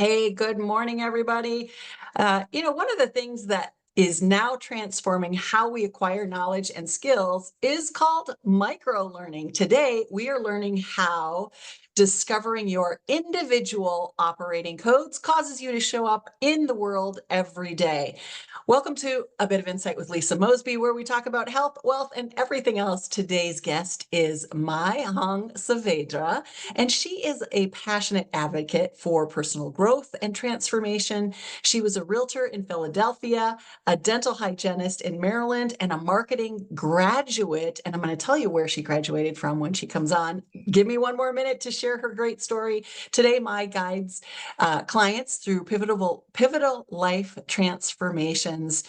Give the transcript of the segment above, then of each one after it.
Hey, good morning, everybody. One of the things that is now transforming how we acquire knowledge and skills is called micro learning. Today, we are learning how discovering your individual operating codes causes you to show up in the world every day. Welcome to A Bit of Insight with Lisa Mosby, where we talk about health, wealth, and everything else. Today's guest is Mai Saavedra, and she is a passionate advocate for personal growth and transformation. She was a realtor in Philadelphia, a dental hygienist in Maryland, and a marketing graduate. And I'm going to tell you where she graduated from when she comes on. Give me one more minute to share her great story. Today, Mai guides clients through pivotal life transformations.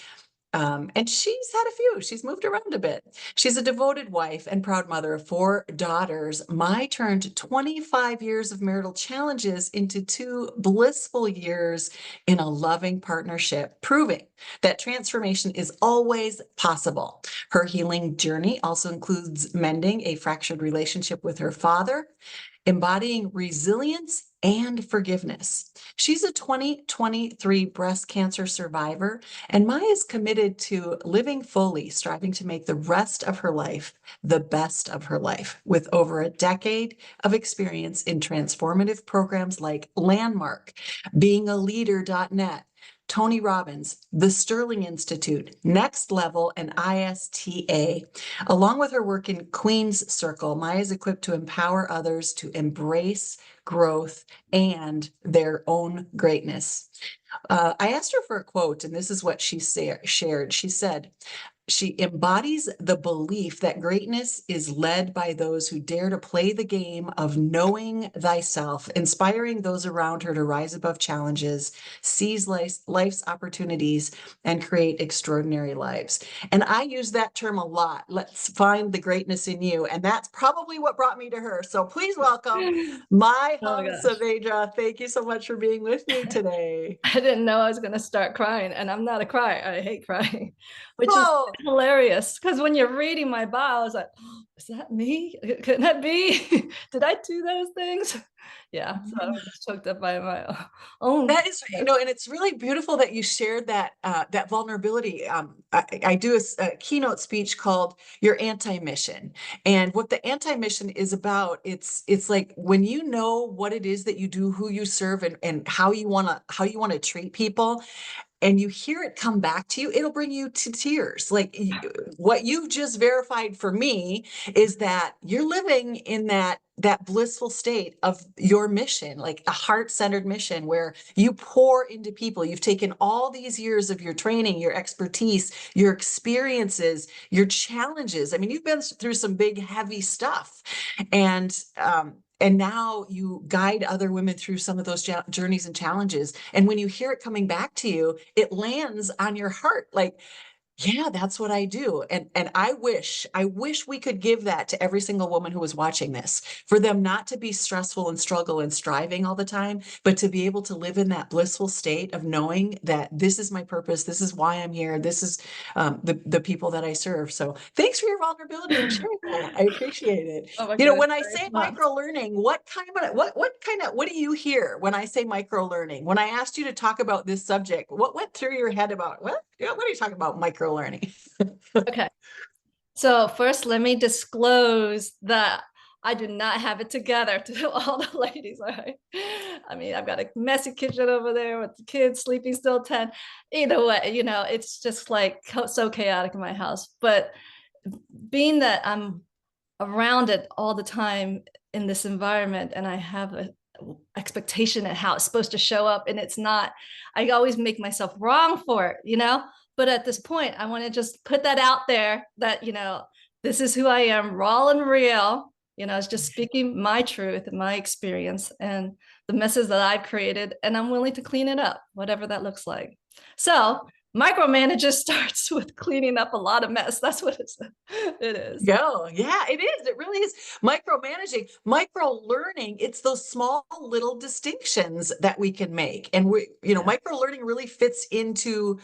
And she's had a few. She's moved around a bit. She's a devoted wife and proud mother of 4 daughters. Mai turned 25 years of marital challenges into 2 blissful years in a loving partnership, proving that transformation is always possible. Her healing journey also includes mending a fractured relationship with her father, embodying resilience and forgiveness. She's a 2023 breast cancer survivor, and Maya is committed to living fully, striving to make the rest of her life the best of her life, with over a decade of experience in transformative programs like Landmark, beingaleader.net, Tony Robbins, the Sterling Institute, Next Level, and ISTA. Along with her work in Queen's Circle, Maya is equipped to empower others to embrace growth and their own greatness. I asked her for a quote, and this is what she shared. She said, she embodies the belief that greatness is led by those who dare to play the game of knowing thyself, inspiring those around her to rise above challenges, seize life's opportunities, and create extraordinary lives. And I use that term a lot. Let's find the greatness in you. And that's probably what brought me to her. So please welcome Mai Oh my gosh. Saavedra. Thank you so much for being with me today. I didn't know I was going to start crying, and I'm not a crier. I hate crying, which is Oh, hilarious because when you're reading my bio, I was like, oh, is that me? Could that be? Did I do those things? Yeah. So I was just choked up by my own. that is, and it's really beautiful that you shared that vulnerability. I do a keynote speech called "Your Anti-Mission," and what the anti-mission is about. It's like when you know what it is that you do, who you serve, and how you want to treat people, and you hear it come back to you, it'll bring you to tears. Like what you've just verified for me is that you're living in that blissful state of your mission, like a heart-centered mission where you pour into people. You've taken all these years of your training, your expertise, your experiences, your challenges. I mean, you've been through some big, heavy stuff. And now you guide other women through some of those journeys and challenges. And when you hear it coming back to you, it lands on your heart like, yeah, that's what I do. And I wish we could give that to every single woman who is watching this, for them not to be stressful and struggle and striving all the time, but to be able to live in that blissful state of knowing that this is my purpose, this is why I'm here, this is the people that I serve. So thanks for your vulnerability and sharing that. I appreciate it. Oh my You know, goodness. when I say micro learning, what do you hear when I say micro learning? When I asked you to talk about this subject, what went through your head about what are you talking about micro learning? Okay. So first, let me disclose that I do not have it together to all the ladies. All right. I mean, I've got a messy kitchen over there with the kids sleeping still 10. Either way, it's just like so chaotic in my house. But being that I'm around it all the time in this environment and I have a expectation of how it's supposed to show up and it's not, I always make myself wrong for it. But at this point I want to just put that out there that this is who I am, raw and real. It's just speaking my truth and my experience and the messes that I've created, and I'm willing to clean it up, whatever that looks like. So micromanager starts with cleaning up a lot of mess. That's what it is. Yeah, it is. It really is. Micromanaging, micro learning, it's those small little distinctions that we can make. And Yeah. micro learning really fits into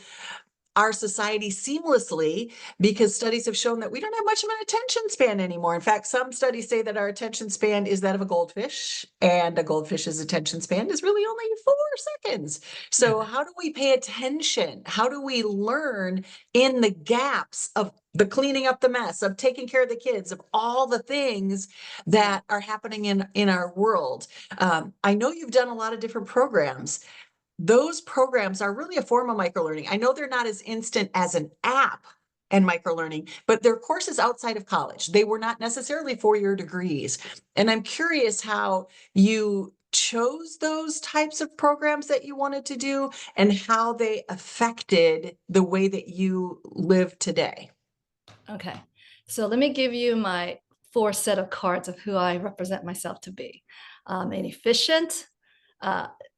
our society seamlessly, because studies have shown that we don't have much of an attention span anymore. In fact, some studies say that our attention span is that of a goldfish, and a goldfish's attention span is really only 4 seconds. So how do we pay attention? How do we learn in the gaps of the cleaning up the mess, of taking care of the kids, of all the things that are happening in our world? I know you've done a lot of different programs. Those programs are really a form of microlearning. I know they're not as instant as an app and microlearning, but they're courses outside of college. They were not necessarily 4-year degrees. And I'm curious how you chose those types of programs that you wanted to do and how they affected the way that you live today. Okay, so let me give you my 4 set of cards of who I represent myself to be. An efficient,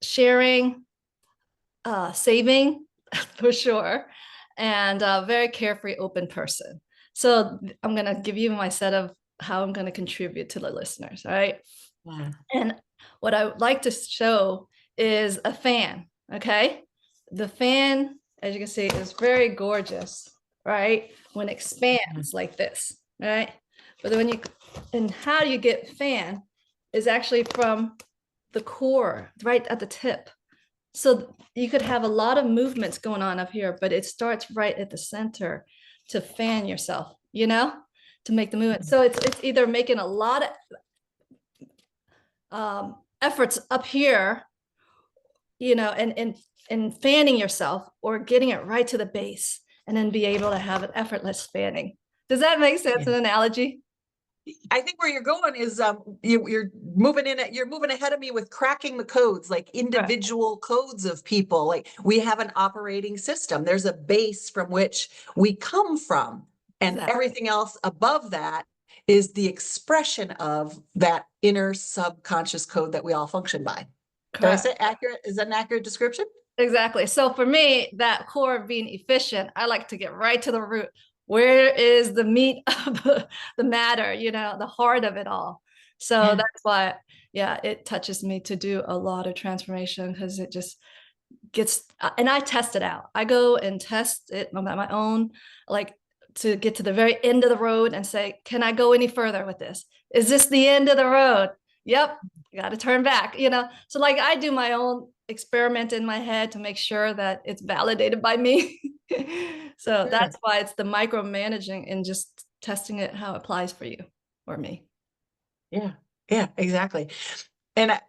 sharing, saving for sure, and a very carefree, open person. So I'm going to give you my set of how I'm going to contribute to the listeners. All right. Yeah. And what I would like to show is a fan. Okay. The fan, as you can see, is very gorgeous, right? When it expands like this, right? But then and how you get fan is actually from the core, right at the tip. So you could have a lot of movements going on up here, but it starts right at the center to fan yourself, to make the movement. So it's either making a lot of efforts up here, and fanning yourself, or getting it right to the base and then be able to have an effortless fanning. Does that make sense, an analogy? I think where you're going is you're moving you're moving ahead of me with cracking the codes, like individual codes of people. Like, we have an operating system. There's a base from which we come from, and everything else above that is the expression of that inner subconscious code that we all function by. Did I say accurate? Is that an accurate description? Exactly. So for me, that core of being efficient, I like to get right to the root. Where is the meat of the matter, the heart of it all? So that's why, it touches me to do a lot of transformation, because it just gets, and I test it out. I go and test it on my own, like, to get to the very end of the road and say, can I go any further with this? Is this the end of the road? Yep. You got to turn back, So like, I do my own experiment in my head to make sure that it's validated by me. So that's why it's the micromanaging and just testing it how it applies for you or me. Yeah, exactly. And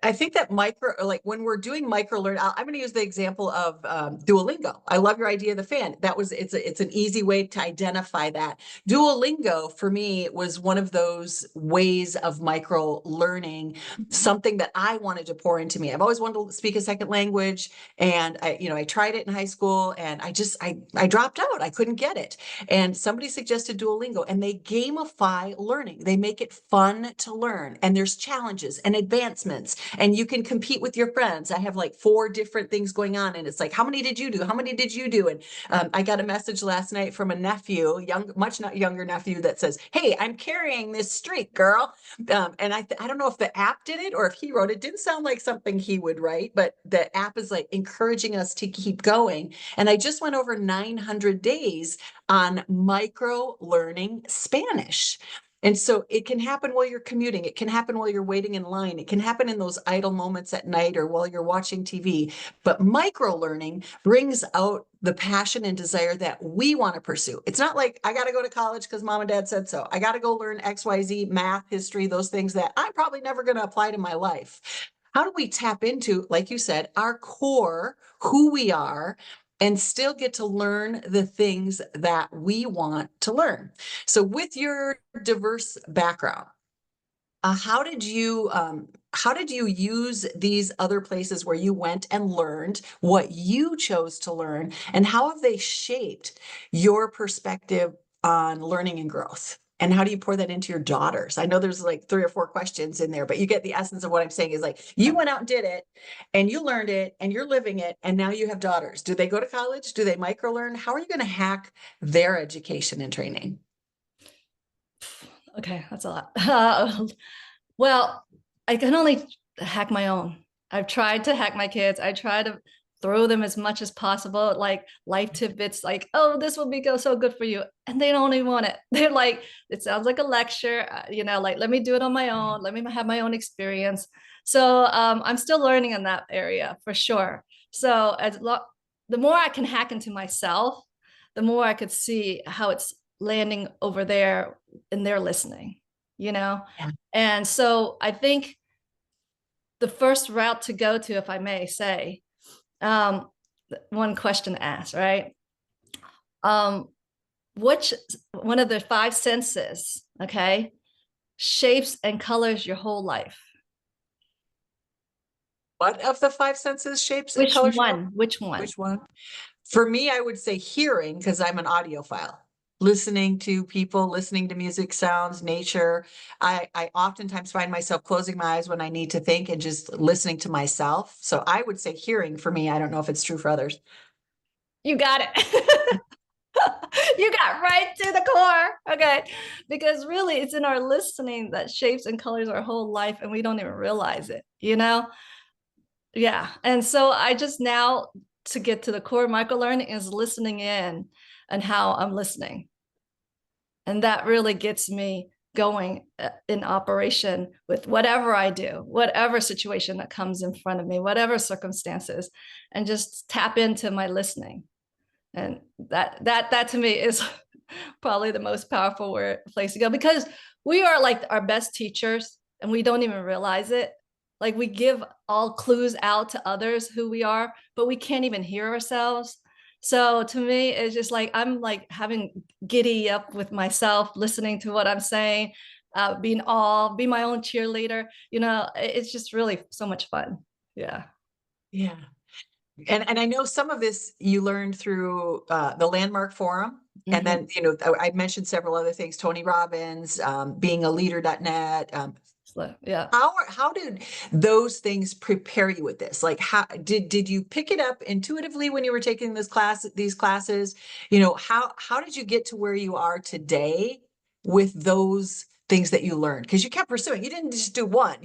I think that like when we're doing micro learn, I'm going to use the example of Duolingo. I love your idea of the fan. It's an easy way to identify that. Duolingo for me was one of those ways of micro learning, something that I wanted to pour into me. I've always wanted to speak a second language, and I tried it in high school, and I dropped out. I couldn't get it. And somebody suggested Duolingo, and they gamify learning. They make it fun to learn, and there's challenges and advancements, and you can compete with your friends. I have like 4 different things going on, and it's like, how many did you do? How many did you do? And I got a message last night from a nephew, much not younger nephew, that says, hey, I'm carrying this streak, girl. And I don't know if the app did it or if he wrote it. Didn't sound like something he would write, but the app is like encouraging us to keep going. And I just went over 900 days on micro learning Spanish. And so it can happen while you're commuting. It can happen while you're waiting in line. It can happen in those idle moments at night or while you're watching TV. But micro learning brings out the passion and desire that we want to pursue. It's not like, I got to go to college because mom and dad said so. I got to go learn XYZ, math, history, those things that I'm probably never going to apply to my life. How do we tap into, like you said, our core, who we are, and still get to learn the things that we want to learn? So with your diverse background, how did you use these other places where you went and learned what you chose to learn, and how have they shaped your perspective on learning and growth? And how do you pour that into your daughters? I know there's like 3 or 4 questions in there, but you get the essence of what I'm saying is like, you went out and did it, and you learned it, and you're living it, and now you have daughters. Do they go to college? Do they micro learn? How are you going to hack their education and training? Okay, that's a lot. Well, I can only hack my own. I've tried to hack my kids. I try to throw them as much as possible, like life tidbits, like, oh, this will be so good for you. And they don't even want it. They're like, it sounds like a lecture, like, let me do it on my own. Let me have my own experience. So I'm still learning in that area for sure. So the more I can hack into myself, the more I could see how it's landing over there in their listening, Yeah. And so I think the first route to go to, if I may say, one question asked, right? Which one of the five senses, okay, shapes and colors your whole life? What of the five senses shapes and colors? Which one? Which one? For me, I would say hearing, because I'm an audiophile. Listening to people, listening to music, sounds, nature. I oftentimes find myself closing my eyes when I need to think and just listening to myself. So I would say hearing for me. I don't know if it's true for others. You got it. You got right to the core. Okay. Because really, it's in our listening that shapes and colors our whole life, and we don't even realize it, Yeah. And so I just now, to get to the core, micro learning is listening in and how I'm listening. And that really gets me going in operation with whatever I do, whatever situation that comes in front of me, whatever circumstances, and just tap into my listening. And that to me is probably the most powerful place to go, because we are like our best teachers and we don't even realize it. Like, we give all clues out to others who we are, but we can't even hear ourselves. So to me, it's just like I'm like having giddy up with myself, listening to what I'm saying, being be my own cheerleader. It's just really so much fun. Yeah. Yeah. And I know some of this you learned through the Landmark Forum. And then, I mentioned several other things, Tony Robbins, being a leader.net. Yeah. How did those things prepare you with this? Like, how did you pick it up intuitively when you were taking these classes? How did you get to where you are today with those things that you learned? Because you kept pursuing. You didn't just do one.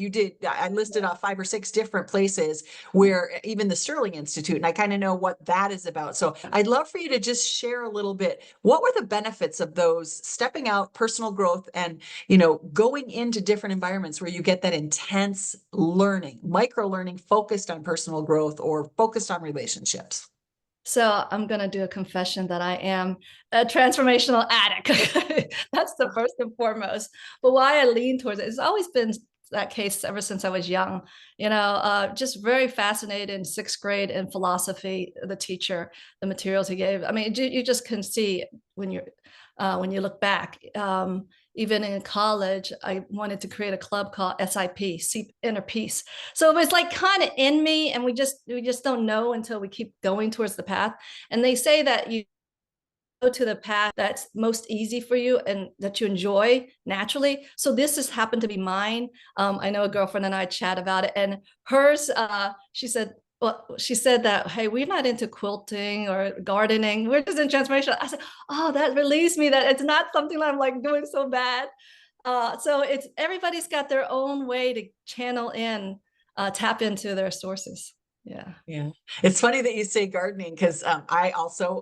I listed off 5 or 6 different places, where even the Sterling Institute, and I kind of know what that is about. So I'd love for you to just share a little bit. What were the benefits of those stepping out, personal growth, and going into different environments where you get that intense learning, micro learning focused on personal growth or focused on relationships? So I'm going to do a confession that I am a transformational addict. That's the first and foremost. But why I lean towards it, it's always been that case ever since I was young. Just very fascinated in 6th grade in philosophy, the teacher, the materials he gave. I mean, you just can see when you look back. Even in college, I wanted to create a club called SIP, Seek Inner Peace. So it was like kind of in me, and we just don't know until we keep going towards the path. And they say that you go to the path that's most easy for you and that you enjoy naturally. So this has happened to be mine. I know a girlfriend and I chat about it, and hers, she said that, hey, we're not into quilting or gardening. We're just in transformation. I said, oh, that relieves me that it's not something that I'm like doing so bad. So it's everybody's got their own way to channel in, tap into their sources. Yeah. Yeah. It's funny that you say gardening, because I also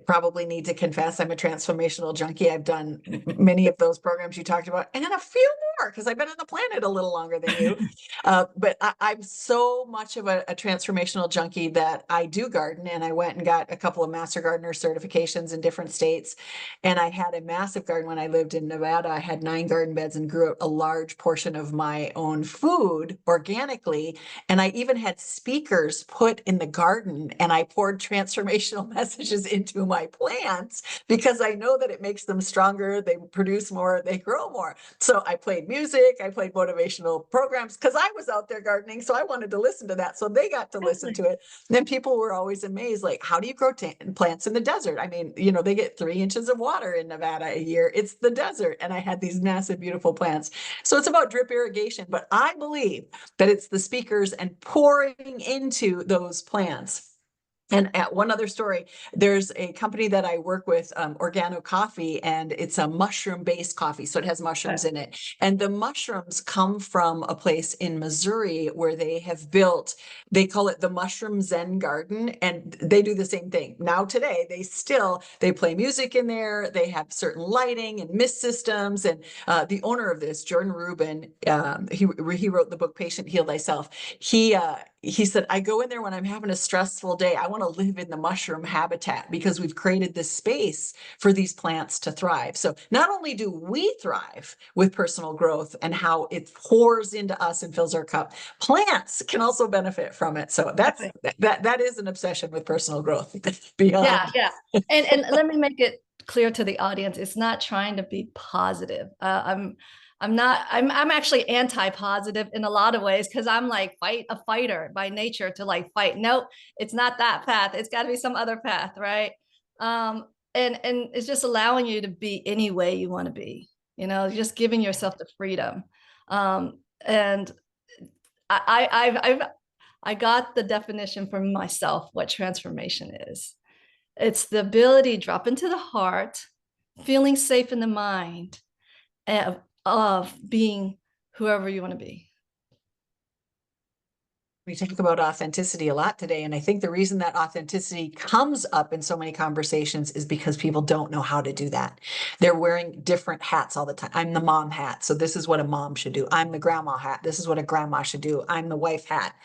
probably need to confess I'm a transformational junkie. I've done many of those programs you talked about, and a few more, because I've been on the planet a little longer than you. But I'm so much of a transformational junkie that I do garden, and I went and got a couple of master gardener certifications in different states. And I had a massive garden when I lived in Nevada. I had 9 garden beds and grew a large portion of my own food organically. And I even had speakers put in the garden, and I poured transformational messages into my plants, because I know that it makes them stronger, they produce more, they grow more. So I played music, I played motivational programs, because I was out there gardening, so I wanted to listen to that, so they got to listen to it. And then people were always amazed, like, how do you grow plants in the desert? I mean, they get 3 inches of water in Nevada a year. It's the desert. And I had these massive, beautiful plants. So it's about drip irrigation, but I believe that it's the speakers and pouring into those plants And at one other story, there's a company that I work with, Organo Coffee, and it's a mushroom-based coffee. So it has mushrooms in it. And the mushrooms come from a place in Missouri where they have built, they call it the Mushroom Zen Garden, and they do the same thing. Now today, they play music in there. They have certain lighting and mist systems. And the owner of this, Jordan Rubin, he wrote the book Patient Heal Thyself. He said, I go in there when I'm having a stressful day. I want to live in the mushroom habitat because we've created this space for these plants to thrive. So not only do we thrive with personal growth and how it pours into us and fills our cup, plants can also benefit from it. So that is an obsession with personal growth beyond. Yeah. And let me make it clear to the audience, it's not trying to be positive. I'm actually anti-positive in a lot of ways, because I'm like a fighter by nature to like fight. Nope, it's not that path. It's got to be some other path, right? And it's just allowing you to be any way you want to be, just giving yourself the freedom. And I got the definition from myself what transformation is. It's the ability to drop into the heart, feeling safe in the mind, of being whoever you want to be. We talk about authenticity a lot today. And I think the reason that authenticity comes up in so many conversations is because people don't know how to do that. They're wearing different hats all the time. I'm the mom hat, so this is what a mom should do. I'm the grandma hat. This is what a grandma should do. I'm the wife hat.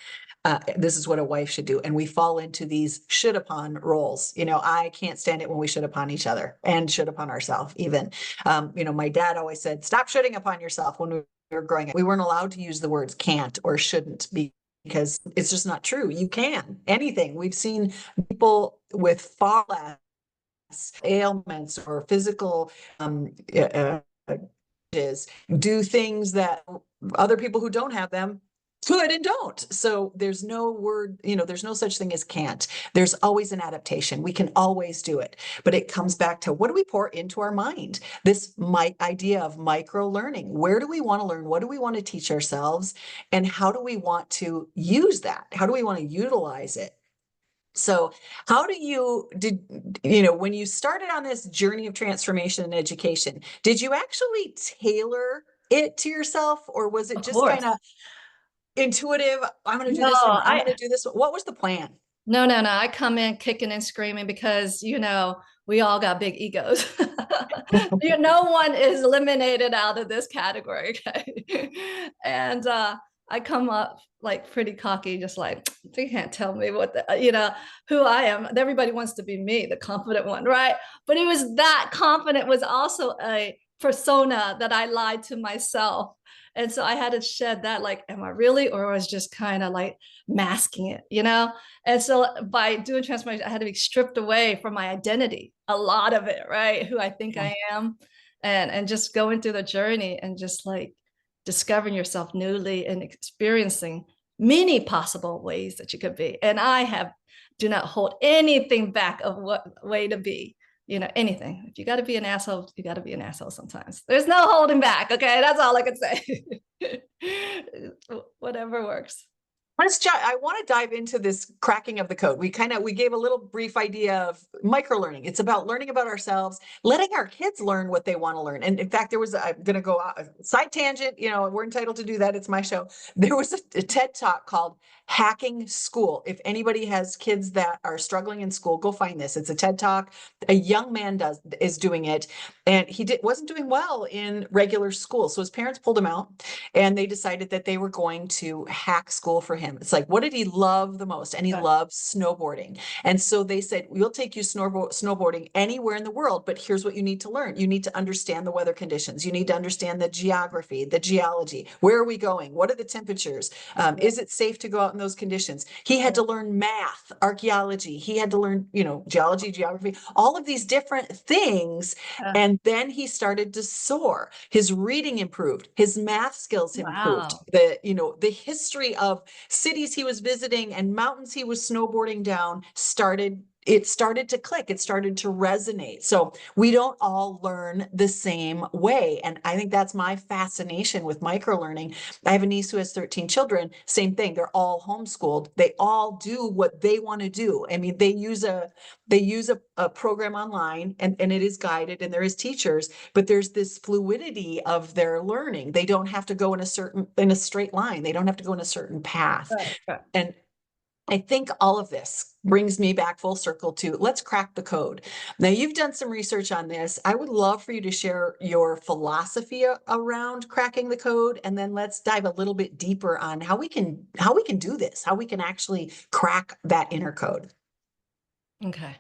This is what a wife should do. And we fall into these should upon roles. I can't stand it when we should upon each other and should upon ourselves even. My dad always said, stop shoulding upon yourself when we were growing up. We weren't allowed to use the words can't or shouldn't be, because it's just not true. You can anything. We've seen people with far less ailments or physical do things that other people who don't have them could and don't. So there's no word, there's no such thing as can't. There's always an adaptation. We can always do it. But it comes back to, what do we pour into our mind? This idea of micro learning. Where do we want to learn? What do we want to teach ourselves? And how do we want to use that? How do we want to utilize it? So when you started on this journey of transformation and education, did you actually tailor it to yourself, or was it just kind of intuitive? I'm going to do this one. I'm going to do this one. What was the plan? No. I come in kicking and screaming because, we all got big egos. No one is eliminated out of this category. Okay. And I come up like pretty cocky, just like, they can't tell me who I am. Everybody wants to be me, the confident one, right? But it was that confident was also a persona that I lied to myself. And so I had to shed that, like, am I really, or was just kind of like masking it, And so by doing transformation, I had to be stripped away from my identity, a lot of it, right? Who I think I am, and just going through the journey and just like discovering yourself newly and experiencing many possible ways that you could be. And do not hold anything back of what way to be. Anything. If you got to be an asshole, you got to be an asshole sometimes. There's no holding back. Okay. That's all I can say. Whatever works. I want to dive into this cracking of the code. We gave a little brief idea of micro learning. It's about learning about ourselves, letting our kids learn what they want to learn. And in fact, I'm going to go side tangent, we're entitled to do that. It's my show. There was a TED Talk called Hacking School. If anybody has kids that are struggling in school, go find this. It's a TED Talk. A young man is doing it, and he wasn't doing well in regular school. So his parents pulled him out, and they decided that they were going to hack school for him. It's like, what did he love the most? And he loved snowboarding. And so they said, we'll take you snowboarding anywhere in the world, but here's what you need to learn. You need to understand the weather conditions. You need to understand the geography, the geology. Where are we going? What are the temperatures? Is it safe to go out in those conditions? He had to learn math, archaeology. He had to learn, geology, geography, all of these different things. And then he started to soar. His reading improved. His math skills improved. The history of cities he was visiting and mountains he was snowboarding down started it started to click, it started to resonate. So we don't all learn the same way. And I think that's my fascination with microlearning. I have a niece who has 13 children, same thing. They're all homeschooled. They all do what they want to do. I mean, they use a program online, and it is guided and there is teachers, but there's this fluidity of their learning. They don't have to go in a straight line. They don't have to go in a certain path. Right, right. And I think all of this brings me back full circle to let's crack the code. Now, you've done some research on this. I would love for you to share your philosophy around cracking the code, and then let's dive a little bit deeper on how we can do this, how we can actually crack that inner code. Okay.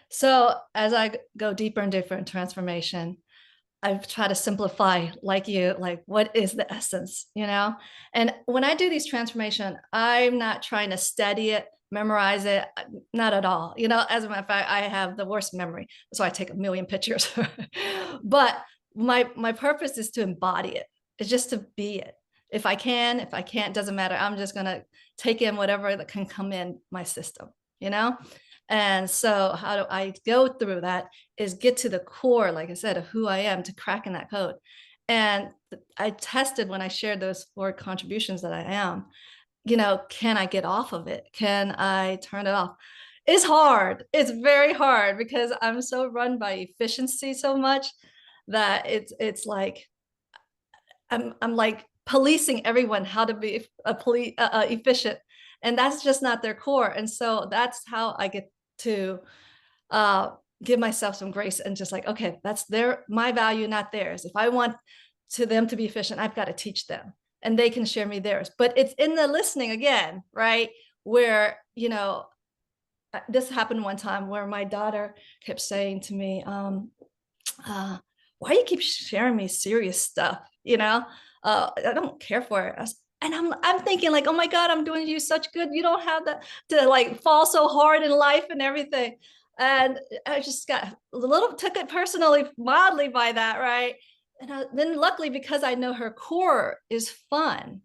So as I go deeper and deeper in transformation, I've tried to simplify, like you, like what is the essence, you know? And when I do these transformation, I'm not trying to study it, memorize it, not at all. You know, as a matter of fact, I have the worst memory, so I take a million pictures. But my purpose is to embody it. It's just to be it. If I can't, doesn't matter. I'm just gonna take in whatever that can come in my system, you know? And so how do I go through that is get to the core, like I said, of who I am to cracking that code. And I tested when I shared those 4 contributions that I am, you know, can I get off of it? Can I turn it off? It's hard. It's very hard because I'm so run by efficiency so much that it's like I'm like policing everyone how to be efficient, and that's just not their core. And so that's how I get to uh, give myself some grace and just like, okay, that's my value, not theirs. If I want to them to be efficient, I've got to teach them, and they can share me theirs. But it's in the listening again, right? Where you know, this happened one time where my daughter kept saying to me, why do you keep sharing me serious stuff? You know, I don't care for it. And I'm thinking like, oh my God, I'm doing you such good. You don't have to like fall so hard in life and everything. And I just got a little, took it personally, mildly by that, right? And then luckily, because I know her core is fun,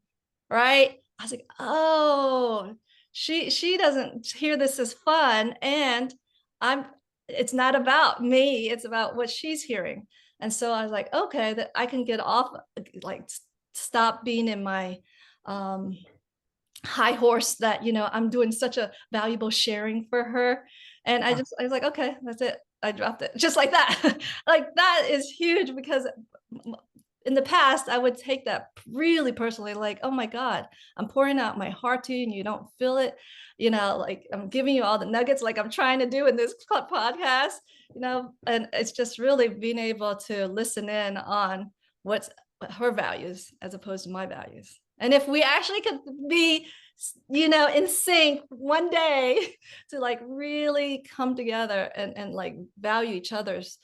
right? I was like, oh, she doesn't hear this as fun, and I'm. It's not about me. It's about what she's hearing. And so I was like, okay, that I can get off, like stop being in my um, high horse that, you know, I'm doing such a valuable sharing for her. And I was like, okay, that's it. I dropped it just like that. Like that is huge because in the past, I would take that really personally, like, oh my God, I'm pouring out my heart to you and you don't feel it. You know, like I'm giving you all the nuggets, like I'm trying to do in this podcast, you know, and it's just really being able to listen in on what's her values as opposed to my values. And if we actually could be, you know, in sync one day to like really come together and like value each other's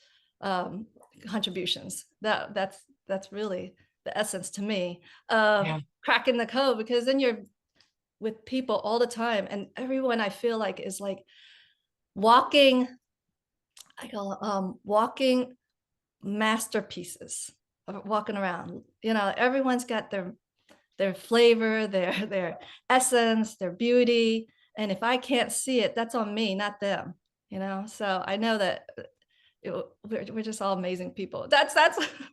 contributions, that's really the essence to me of cracking the code, because then you're with people all the time and everyone I feel like is like walking, I call it, walking masterpieces walking around. You know, everyone's got their flavor, their essence, their beauty. And if I can't see it, that's on me, not them. You know, so I know that we're just all amazing people. That's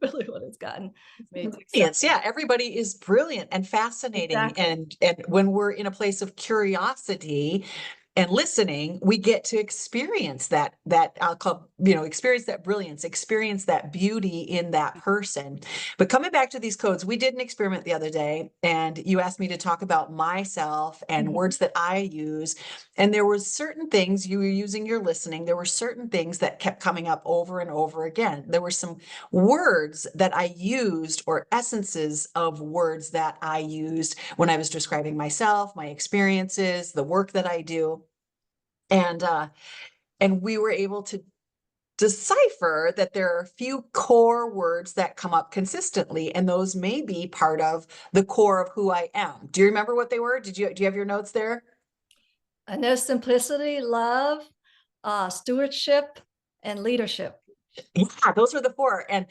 really what it's gotten me to accept. Yeah, everybody is brilliant and fascinating. Exactly. And when we're in a place of curiosity and listening, we get to experience that I'll call, experience that brilliance, experience that beauty in that person. But coming back to these codes, we did an experiment the other day, and you asked me to talk about myself and Mhm. words that I use. And there were certain things, you were using your listening, there were certain things that kept coming up over and over again. There were some words that I used, or essences of words that I used when I was describing myself, my experiences, the work that I do. And we were able to decipher that there are a few core words that come up consistently, and those may be part of the core of who I am. Do you remember what they were? Do you have your notes there? I know simplicity, love, stewardship, and leadership. Yeah, those were the four. And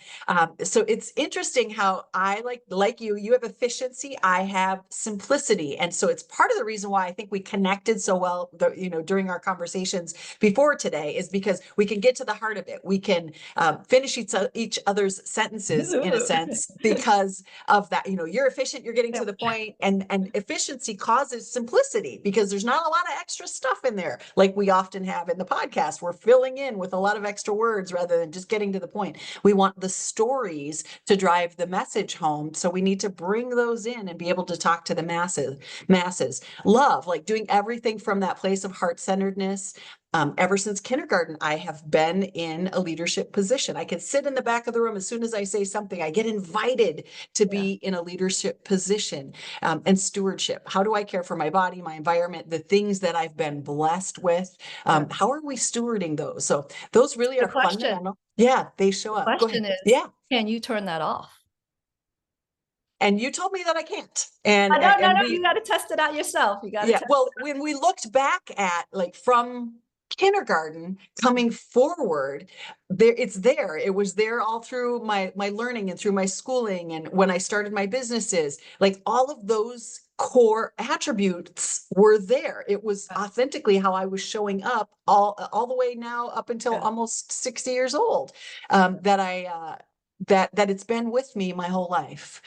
so it's interesting how I like you have efficiency, I have simplicity. And so it's part of the reason why I think we connected so well, during our conversations before today, is because we can get to the heart of it. We can finish each other's sentences in a sense because of that. You're efficient, you're getting to the point, and efficiency causes simplicity because there's not a lot of extra stuff in there like we often have in the podcast. We're filling in with a lot of extra words rather than just getting to the point. We want the stories to drive the message home. So we need to bring those in and be able to talk to the masses. Love, like doing everything from that place of heart-centeredness. Ever since kindergarten, I have been in a leadership position. I can sit in the back of the room. As soon as I say something, I get invited to be in a leadership position. And stewardship. How do I care for my body, my environment, the things that I've been blessed with? How are we stewarding those? So those really The are question, fundamental. Yeah, they show up. Go ahead. question is, Yeah. can you turn that off? And you told me that I can't. And No, and you got to test it out yourself. You got to yeah, test. well, when we looked back at like from kindergarten coming forward, it's there. It was there all through my learning and through my schooling and when I started my businesses. Like all of those core attributes were there. It was authentically how I was showing up all the way now up until almost 60 years old. That it's been with me my whole life.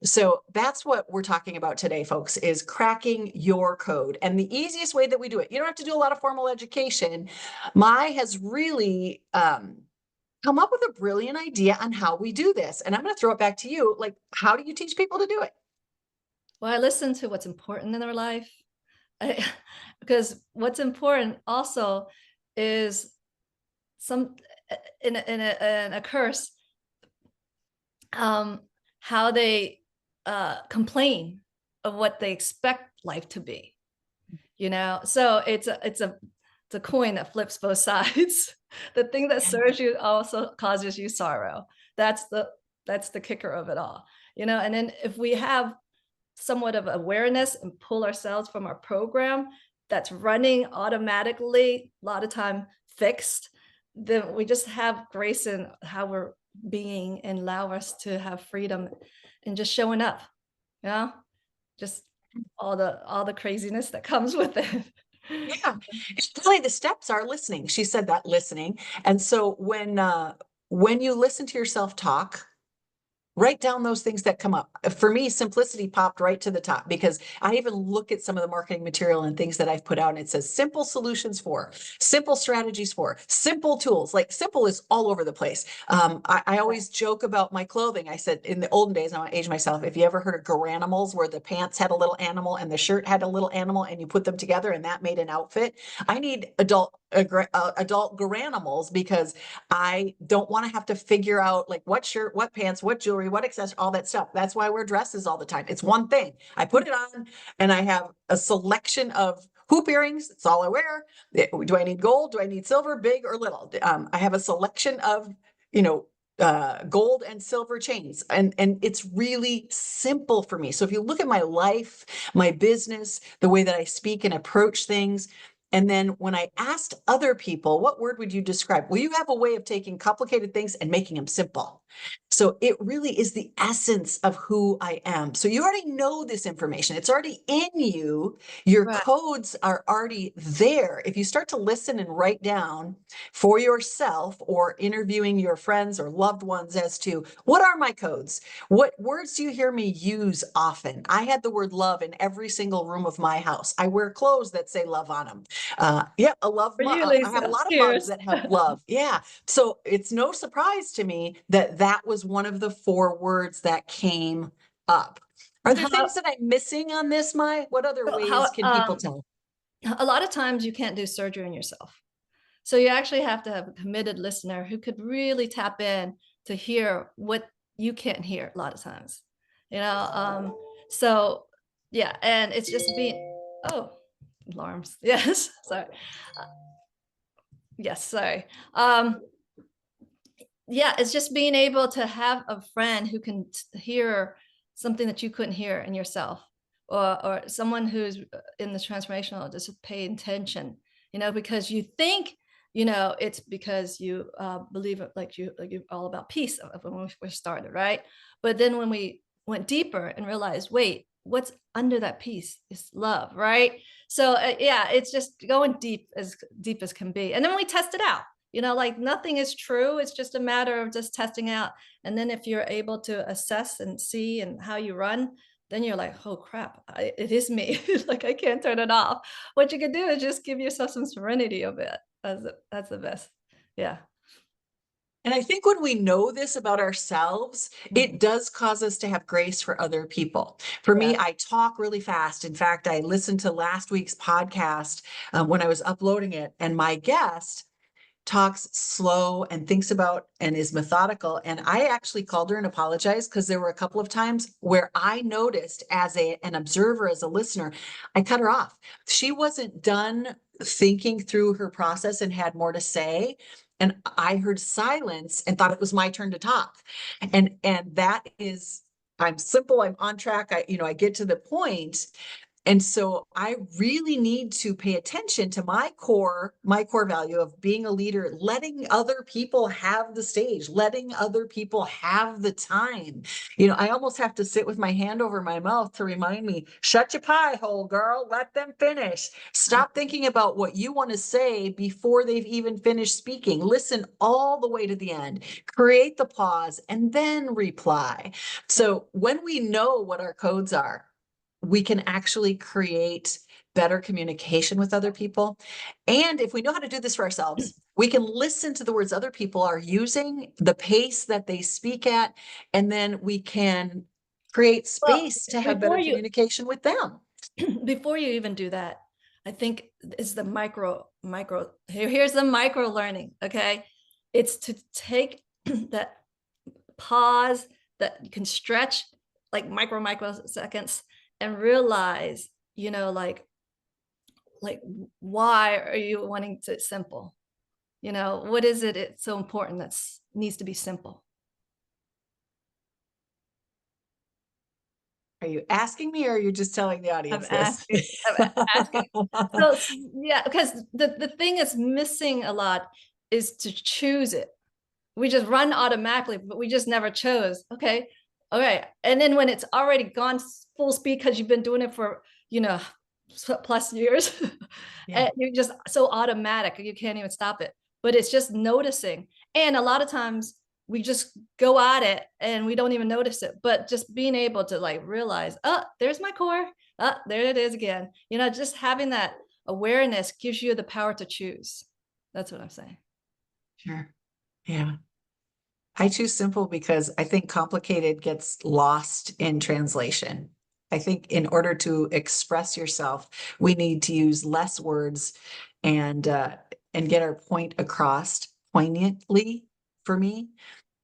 So that's what we're talking about today, folks, is cracking your code. And the easiest way that we do it, you don't have to do a lot of formal education. Mai has really come up with a brilliant idea on how we do this. And I'm going to throw it back to you. Like, how do you teach people to do it? Well, I listen to what's important in their life. Because what's important also is some in a curse, how they complain of what they expect life to be, so it's a coin that flips both sides. The thing that serves you also causes you sorrow. That's the kicker of it all, and then if we have somewhat of awareness and pull ourselves from our program that's running automatically, a lot of time fixed, then we just have grace in how we're being and allow us to have freedom and just showing up, just all the craziness that comes with it. Yeah, really the steps are listening. She said that, listening. And so when you listen to yourself talk, write down those things that come up. For me, simplicity popped right to the top because I even look at some of the marketing material and things that I've put out and it says simple solutions for, simple strategies for, simple tools. Like simple is all over the place. I always joke about my clothing. I said in the olden days, I want to age myself. If you ever heard of Garanimals, where the pants had a little animal and the shirt had a little animal and you put them together and that made an outfit. I need adult Garanimals because I don't want to have to figure out like what shirt, what pants, what jewelry, what accessory, all that stuff. That's why I wear dresses all the time. It's one thing. I put it on and I have a selection of hoop earrings. That's all I wear. Do I need gold? Do I need silver, big or little? I have a selection of, gold and silver chains. And it's really simple for me. So if you look at my life, my business, the way that I speak and approach things, and then when I asked other people, what word would you describe? Well, you have a way of taking complicated things and making them simple. So it really is the essence of who I am. So you already know this information. It's already in you. Your codes are already there. If you start to listen and write down for yourself or interviewing your friends or loved ones as to what are my codes? What words do you hear me use often? I had the word love in every single room of my house. I wear clothes that say love on them. A love For you, mug. I have a Lisa, lot of mugs cheers. that have love. Yeah. So it's no surprise to me that that was one of the four words that came up. Are there things that I'm missing on this, Mai? What other ways can people tell? A lot of times you can't do surgery on yourself. So you actually have to have a committed listener who could really tap in to hear what you can't hear a lot of times, so yeah, and it's just being, oh, alarms. Yes, sorry. Yes, sorry. Yeah, it's just being able to have a friend who can hear something that you couldn't hear in yourself, or someone who's in the transformational, just pay attention, because you think it's because you believe it, like you're all about peace when we first started, right? But then when we went deeper and realized, wait, what's under that peace is love, right? So yeah, it's just going deep as can be. And then we test it out. Like nothing is true. It's just a matter of just testing out. And then if you're able to assess and see and how you run, then you're like, oh crap, it is me. Like I can't turn it off. What you can do is just give yourself some serenity a bit. That's the best. Yeah. And I think when we know this about ourselves, Mhm. it does cause us to have grace for other people. For Yeah. me, I talk really fast. In fact, I listened to last week's podcast when I was uploading it, and my guest talks slow and thinks about and is methodical. And I actually called her and apologized because there were a couple of times where I noticed as an observer, as a listener, I cut her off. She wasn't done thinking through her process and had more to say. And I heard silence and thought it was my turn to talk. And that is, I'm simple, I'm on track. I get to the point, and so I really need to pay attention to my core value of being a leader, letting other people have the stage, letting other people have the time. I almost have to sit with my hand over my mouth to remind me, shut your pie hole, girl, let them finish. Stop thinking about what you want to say before they've even finished speaking. Listen all the way to the end, create the pause, and then reply. So when we know what our codes are, we can actually create better communication with other people. And if we know how to do this for ourselves, we can listen to the words other people are using, the pace that they speak at, and then we can create Well, space to have before better you communication with them. before you even do that, I think is the here's the micro learning. Okay. It's to take that pause that you can stretch like microseconds and realize, like why are you wanting to simple? What is it it's so important that's needs to be simple? Are you asking me or are you just telling the I'm audience this? asking. I'm asking. So yeah, because the thing is missing a lot is to choose it. We just run automatically, but we just never chose. Okay. All right. And then when it's already gone full speed because you've been doing it for, you know, plus years, Yeah. and you're just so automatic, you can't even stop it. But it's just noticing. And a lot of times we just go at it and we don't even notice it. But just being able to like realize, oh, there's my core. Oh, there it is again. Just having that awareness gives you the power to choose. That's what I'm saying. Sure. Yeah. I choose simple because I think complicated gets lost in translation. I think in order to express yourself, we need to use less words and uh, and get our point across poignantly for me,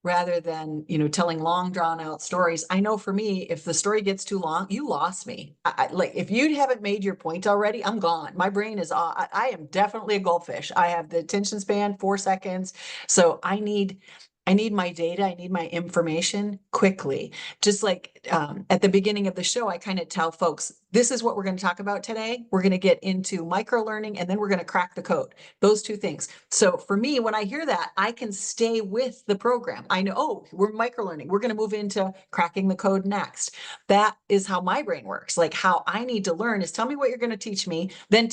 rather than telling long drawn out stories. I know for me, if the story gets too long, you lost me. Like if you haven't made your point already, I'm gone. My brain is I am definitely a goldfish. I have the attention span 4 seconds. So I need my data, I need my information quickly. Just like at the beginning of the show, I kind of tell folks, this is what we're going to talk about today. We're going to get into micro learning and then we're going to crack the code. Those two things. So for me, when I hear that, I can stay with the program. I know, oh, we're micro learning. We're going to move into cracking the code next. That is how my brain works. Like how I need to learn is tell me what you're going to teach me, then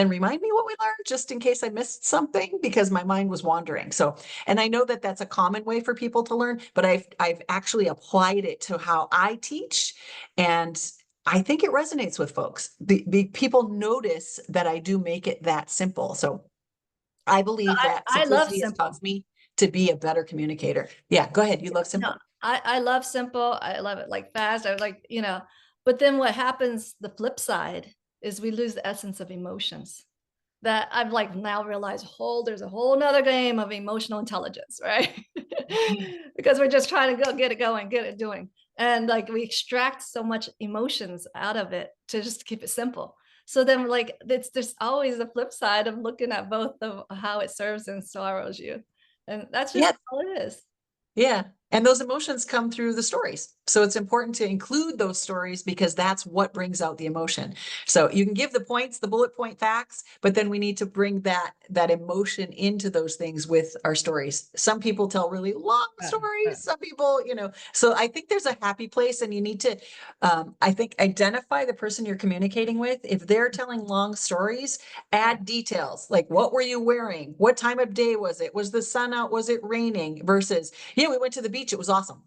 remind me what we learned just in case I missed something because my mind was wandering. So, and I know that that's a common way for people to learn, but I've actually applied it to how I teach, and I think it resonates with folks. The people notice that I do make it that simple. So I believe that I love simplicity has simple. caused me to be a better communicator. Yeah, go ahead. You love No, simple? I love simple. I love it like fast. I like, but then what happens, the flip side is we lose the essence of emotions that I've like now realized there's a whole nother game of emotional intelligence, right? Mhm. Because we're just trying to go get it going, get it doing. And like we extract so much emotions out of it to just keep it simple. So then like there's always the flip side of looking at both of how it serves and sorrows you. And that's just Yeah, all it is. yeah. And those emotions come through the stories. So it's important to include those stories because that's what brings out the emotion. So you can give the points, the bullet point facts, but then we need to bring that emotion into those things with our stories. Some people tell really long stories, some people, so I think there's a happy place, and you need to, I think, identify the person you're communicating with. If they're telling long stories, add details like, what were you wearing? What time of day was it? Was the sun out? Was it raining? Versus, yeah, we went to the beach. It was awesome.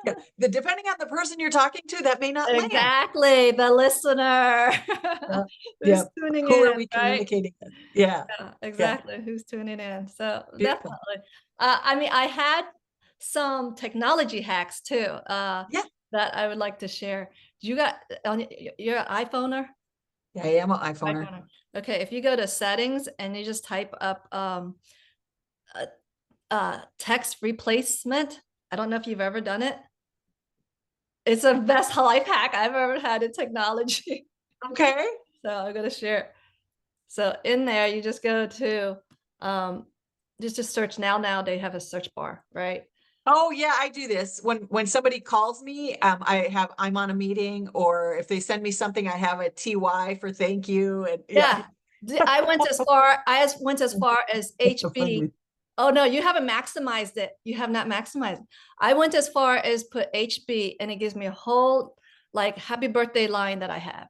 Yeah, depending on the person you're talking to, that may not land. Exactly, the listener Yeah. who's tuning Who in, are we right? communicating with? Yeah. Yeah, Yeah. exactly. Who's tuning in? So Beautiful. definitely. I mean, I had some technology hacks too, Yeah. that I would like to share. You got on you're an iPhoner? Yeah. I am an iPhoner. iPhoner. Okay, if you go to settings and you just type up uh, text replacement, I don't know if you've ever done it. It's the best life hack I've ever had in technology. Okay. So I'm gonna share. So in there, you just go to just search now they have a search bar, right? Oh yeah, I do this when somebody calls me. I'm on a meeting, or if they send me something, I have a TY for thank you, and yeah. Yeah. I went as far as That's so HB. funny. Oh no, you haven't maximized it. You have not maximized it. I went as far as put HB, and it gives me a whole like happy birthday line that I have.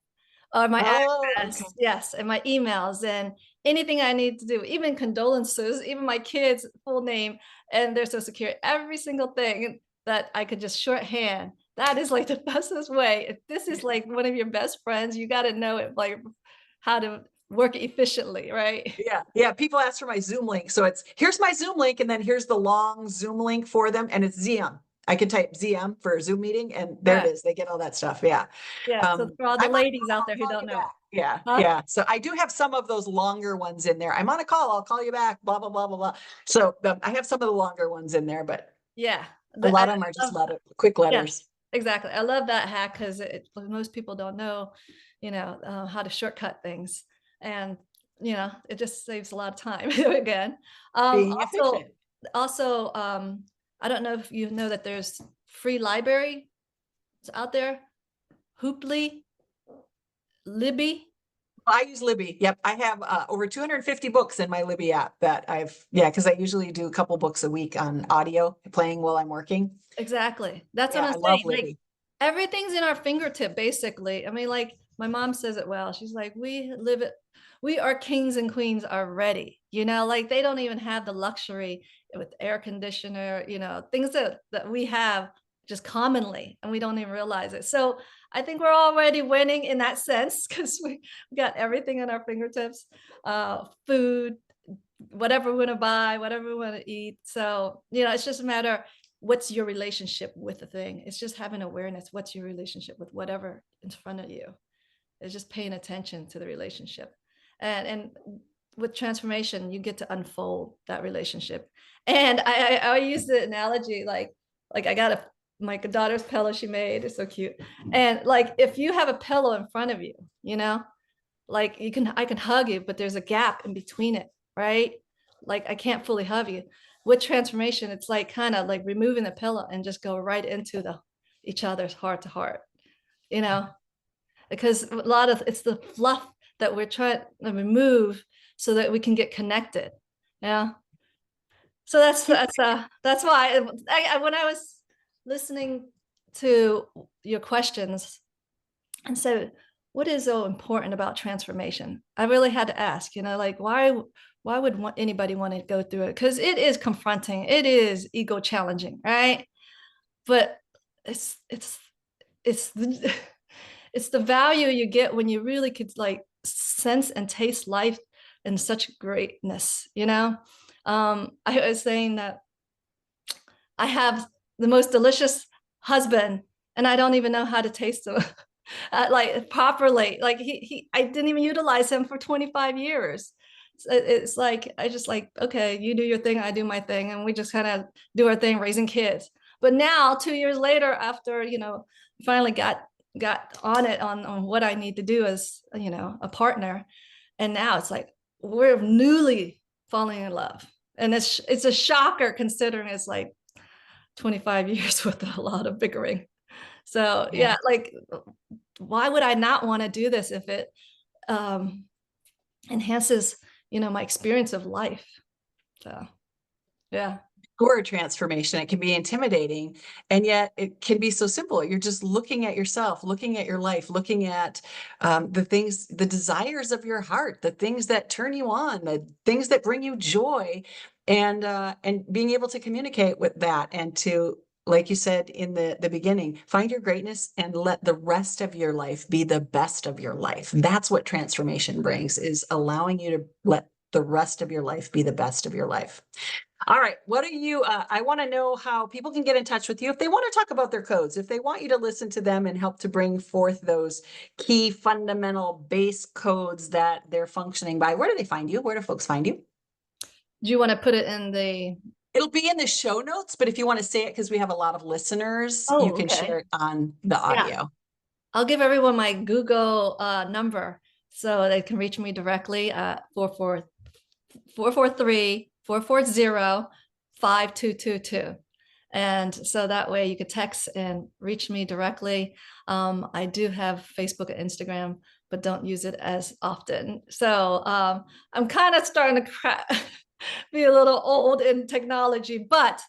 Or my Oh, okay. address, yes, and my emails and anything I need to do, even condolences, even my kids' full name and their social security, every single thing that I could just shorthand. That is like the fastest way. If this is like one of your best friends, you got to know it like how to work efficiently, right? Yeah, yeah. People ask for my Zoom link, so it's here's my Zoom link, and then here's the long Zoom link for them, and it's ZM. I can type ZM for a Zoom meeting, and there it Yeah, is. They get all that stuff. Yeah. yeah. So for all the I'm on a ladies call, out there I'll who call don't you know, back. Yeah, huh? yeah. So I do have some of those longer ones in there. I'm on a call, I'll call you back, blah, blah, blah, blah, blah. So I have some of the longer ones in there, but Yeah, a lot I of them are just love, quick yeah, letters. exactly. I love that hack because most people don't know, how to shortcut things, and it just saves a lot of time again. Being Also, efficient. also, I don't know if you know that there's free library out there, Hooply, Libby. I use Libby. Yep. I have over 250 books in my Libby app that yeah, because I usually do a couple books a week on audio playing while I'm working. Exactly. That's what Yeah, I'm I love saying. Like Libby. everything's in our fingertip, basically. I mean, like my mom says it well. She's like, we are kings and queens already. Like they don't even have the luxury with air conditioner, things that we have just commonly, and we don't even realize it. So I think we're already winning in that sense because we got everything in our fingertips, food, whatever we want to buy, whatever we want to eat. So, it's just a matter what's your relationship with the thing. It's just having awareness. What's your relationship with whatever in front of you? It's just paying attention to the relationship. And with transformation, you get to unfold that relationship. And I use the analogy like I got my daughter's pillow she made. It's so cute. And like if you have a pillow in front of you, like I can hug you, but there's a gap in between it, right? Like I can't fully hug you. With transformation, it's like kind of like removing the pillow and just go right into each other's heart to heart, you know, because a lot of it's the fluff that we're trying to remove so that we can get connected. Yeah. So that's why when I was listening to your questions and so what is so important about transformation? I really had to ask, like why would anybody want to go through it? Because it is confronting, it is ego challenging, right? But it's the, it's the value you get when you really could like sense and taste life in such greatness, I was saying that I have the most delicious husband and I don't even know how to taste him like properly. Like I didn't even utilize him for 25 years. So it's like, I just like, okay, you do your thing, I do my thing. And we just kind of do our thing raising kids. But now 2 years later, after, finally got on it on what I need to do as, a partner. And now it's like, we're newly falling in love. And it's a shocker considering it's like 25 years with a lot of bickering. So Yeah. yeah, like why would I not want to do this if it um, enhances, my experience of life? So yeah. Or transformation. It can be intimidating, and yet it can be so simple. You're just looking at yourself, looking at your life, looking at the things, the desires of your heart, the things that turn you on, the things that bring you joy, and being able to communicate with that, and to, like you said in the beginning, find your greatness and let the rest of your life be the best of your life. That's what transformation brings, is allowing you to let the rest of your life be the best of your life. All right. What are you? I want to know how people can get in touch with you if they want to talk about their codes, if they want you to listen to them and help to bring forth those key fundamental base codes that they're functioning by. Where do they find you? Where do folks find you? Do you want to put it in the? It'll be in the show notes, but if you want to say it, because we have a lot of listeners, you Oh, can okay. share it on the Yeah. audio. I'll give everyone my Google number so they can reach me directly at 443-440-5222. And so that way you could text and reach me directly. I do have Facebook and Instagram, but don't use it as often. So I'm kind of starting to be a little old in technology, but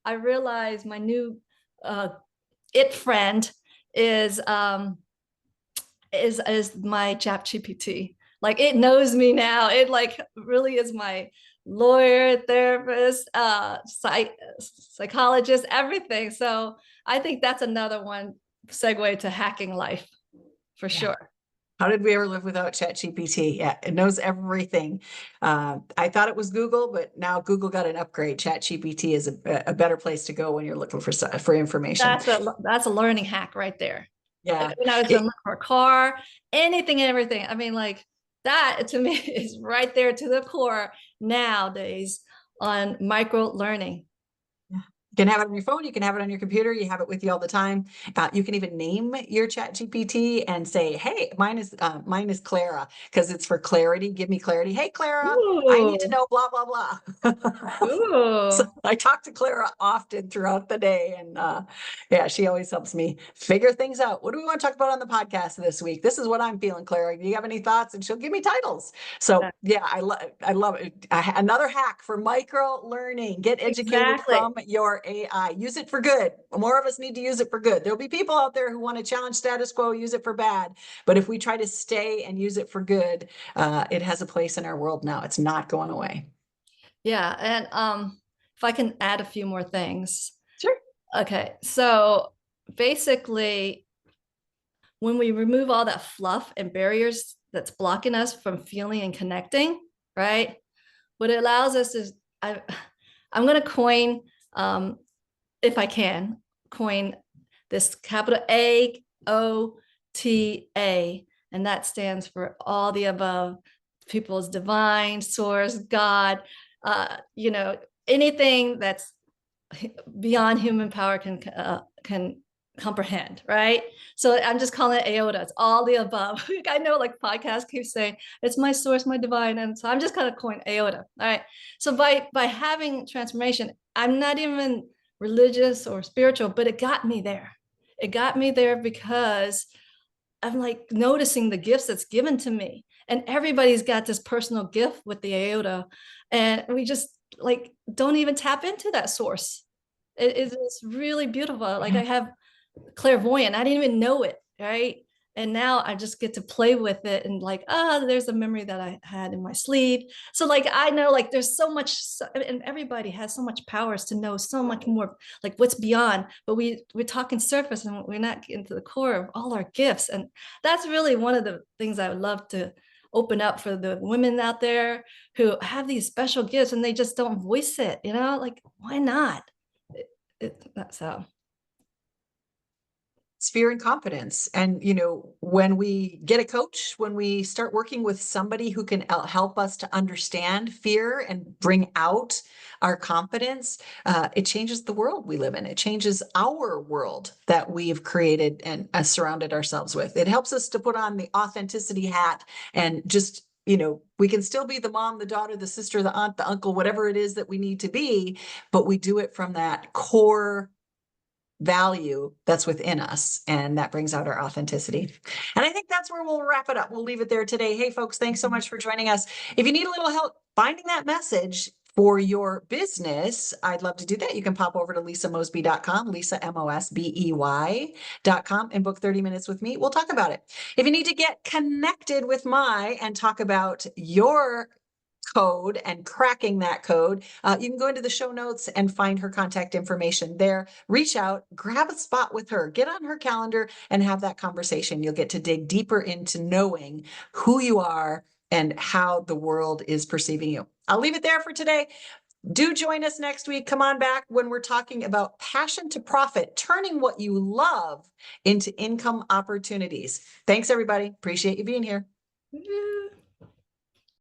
I realize my new it friend is is my chat GPT. Like it knows me now. It like really is my lawyer, therapist, psychologist, everything. So I think that's another one segue to hacking life for Yeah. sure. How did we ever live without ChatGPT? Yeah, it knows everything. I thought it was Google, but now Google got an upgrade. ChatGPT is a better place to go when you're looking for information. That's a learning hack right there. Yeah. When I was It, looking for a car, anything and everything. I mean, like that to me is right there to the core nowadays on micro learning. You can have it on your phone, you can have it on your computer, you have it with you all the time. You can even name your chat GPT and say, hey, mine is Clara, because it's for clarity. Give me clarity. Hey, Clara, I need to Ooh, know blah, blah, blah. So ooh. I talk to Clara often throughout the day, and yeah, she always helps me figure things out. What do we want to talk about on the podcast this week? This is what I'm feeling, Clara. Do you have any thoughts? And she'll give me titles. So yeah, I love it. Another hack for micro learning. Get educated Exactly. from your AI. Use it for good. More of us need to use it for good. There'll be people out there who want to challenge status quo, use it for bad. But if we try to stay and use it for good, it has a place in our world now. It's not going away. Yeah. And if I can add a few more things. Sure. Okay. So basically, when we remove all that fluff and barriers that's blocking us from feeling and connecting, right? What it allows us is I'm going to coin, if I can, coin this capital AOTA, and that stands for all the above, people's divine source, God, anything that's beyond human power can comprehend, right? So I'm just calling it AOTA. It's all the above. I know like podcasts keep saying it's my source, my divine, and so I'm just kind of calling AOTA. All right. So by having transformation, I'm not even religious or spiritual, but it got me there. It got me there because I'm like noticing the gifts that's given to me, and everybody's got this personal gift with the AOTA, and we just like don't even tap into that source. It's really beautiful. Like Yeah. I have clairvoyant. I didn't even know it, right? And now I just get to play with it and like, there's a memory that I had in my sleep. So like I know like there's so much, and everybody has so much powers to know so much more, like what's beyond. But we're talking surface and we're not getting to the core of all our gifts. And that's really one of the things I would love to open up for the women out there who have these special gifts and they just don't voice it. Like why not? That's how. It's fear and confidence. And, when we get a coach, when we start working with somebody who can help us to understand fear and bring out our confidence, it changes the world we live in. It changes our world that we've created and surrounded ourselves with. It helps us to put on the authenticity hat and just we can still be the mom, the daughter, the sister, the aunt, the uncle, whatever it is that we need to be, but we do it from that core value that's within us, and that brings out our authenticity. And I think that's where we'll wrap it up. We'll leave it there today. Hey folks, thanks so much for joining us. If you need a little help finding that message for your business, I'd love to do that. You can pop over to lisamosby.com, Lisa MOSBEY.com, and book 30 minutes with me. We'll talk about it. If you need to get connected with Mai and talk about your code and cracking that code, you can go into the show notes and find her contact information there. Reach out, grab a spot with her, get on her calendar and have that conversation. You'll get to dig deeper into knowing who you are and how the world is perceiving you. I'll leave it there for today. Do join us next week. Come on back when we're talking about passion to profit, turning what you love into income opportunities. Thanks, everybody. Appreciate you being here.